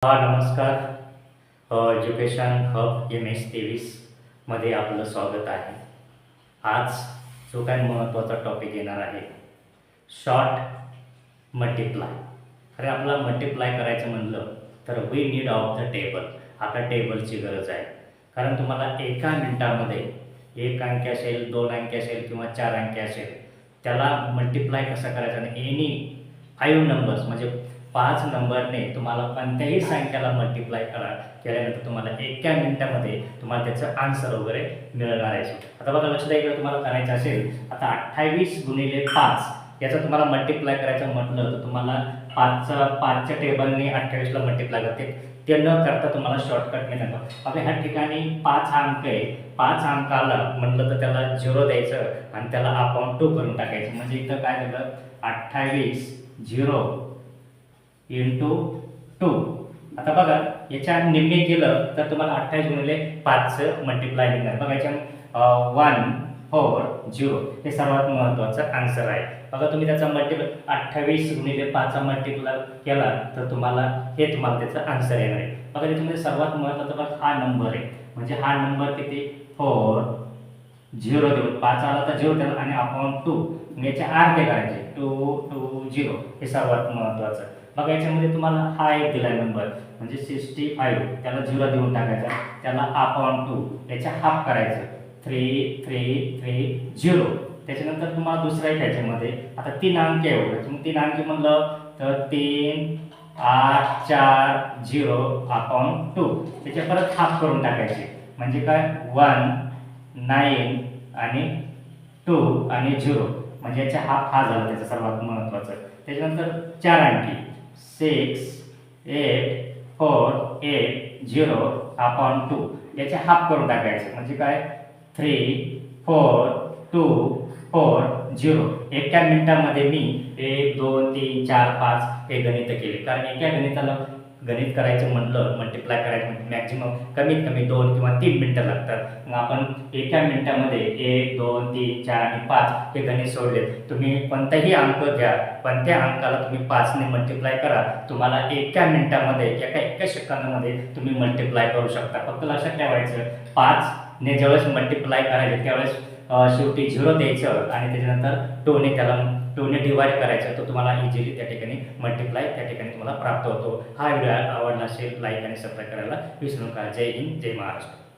नमस्कार. Education hub MS23 मध्ये आपलं स्वागत आहे. आज जो काय महत्त्वाचा टॉपिक येणार आहे, शॉर्ट मल्टिप्लाय. अरे आपला मल्टिप्लाय करायचं म्हणलं तर we need of the table. आता टेबलची गरज आहे, कारण तुम्हाला एका मिनिटामध्ये एक अंकी असेल, दोन अंकी असेल किंवा चार अंकी असेल, त्याला मल्टिप्लाय कसा करायचा आणि एनी 5 नंबर्स म्हणजे 5 नंबरने तुम्हाला कोणत्याही संख्याला मल्टिप्लाय केल्यानंतर तुम्हाला एका मिनिटामध्ये तुम्हाला त्याचं आन्सर वगैरे मिळणार आहे. आता बघा, लक्षात आहे, तुम्हाला करायचं असेल आता 28 गुणिले 5 याचं तुम्हाला मल्टिप्लाय करायचं म्हटलं तर तुम्हाला 5च्या टेबलने 28ला मल्टिप्लाय करते. ते न करता तुम्हाला शॉर्टकट मिळणार. आता ह्या ठिकाणी 5 अंक आहे, 5 अंकाला म्हटलं तर त्याला 0 द्यायचं आणि त्याला अपॉन 2 करून टाकायचं. म्हणजे इथं काय झालं, 28 0 इंटू 2. आता बघा, याच्या निम्मे केलं तर तुम्हाला 28 गुणिले 5चं मल्टिप्लाय मिळणार. बघा याच्या 140 हे सर्वात महत्त्वाचं आन्सर आहे. बघा तुम्ही त्याचा मल्टिप्लाय 28 गुणिले 5चा मल्टिप्लाय केला तर तुम्हाला त्याचं आन्सर येणार आहे. बघा त्याच्यामध्ये सर्वात महत्त्वाचा बघा हा नंबर आहे. म्हणजे हा नंबर किती, 4 0 देऊन 5 आला तर 0 द्याल आणि अपॉन 2 याचे अर्धे करायचे, 2 2 0 हे सर्वात महत्त्वाचं. बघा याच्यामध्ये तुम्हाला हा एक दिला नंबर म्हणजे 65, त्याला 0 देऊन टाकायचा, त्याला अपॉन 2 याच्या हाफ करायचं, 3 3 3 0. त्याच्यानंतर तुम्हाला दुसरा एक याच्यामध्ये आता 3 अंक एवढं, तुम्ही 3 अंक म्हणलं तर 3 8 4 0 अपॉन 2 त्याच्या परत हाफ करून टाकायचे. म्हणजे काय, 1 9 आणि 2 आणि 0 म्हणजे याच्या हाफ हा झाला त्याचा सर्वात महत्त्वाचं. त्याच्यानंतर 4 अंकी 6 8 4 8 0 अपॉन 2 याचे हाफ करून टाकायचे. म्हणजे काय, 3 4 2 4 0. एका मिनिटामध्ये मी 1 2 3 4 5 हे गणित केले. कारण एका गणिताला गणित करायचं म्हटलं, मल्टिप्लाय करायचं म्हणजे मॅक्झिमम कमीत कमी 2 किंवा 3 मिनिटं लागतात. मग आपण एका मिनिटामध्ये 1 2 3 4 आणि 5 हे गणित सोडले. तुम्ही कोणताही अंक घ्या, कोणत्या अंकाला तुम्ही 5ने मल्टिप्लाय करा, तुम्हाला एका मिनिटामध्ये एका सेकंदामध्ये तुम्ही मल्टिप्लाय करू शकता. फक्त लक्षात ठेवायचं, 5ने ज्यावेळेस मल्टिप्लाय करायचे त्यावेळेस शेवटी 0 द्यायचं आणि त्याच्यानंतर 2ने डिवाइड करायचं, तर तुम्हाला इझिली त्या ठिकाणी मल्टिप्लाय त्या ठिकाणी तुम्हाला प्राप्त होतो. हा व्हिडिओ आवडला असेल लाईक आणि सबस्क्राईब करायला विसरू नका. जय हिंद, जय महाराष्ट्र.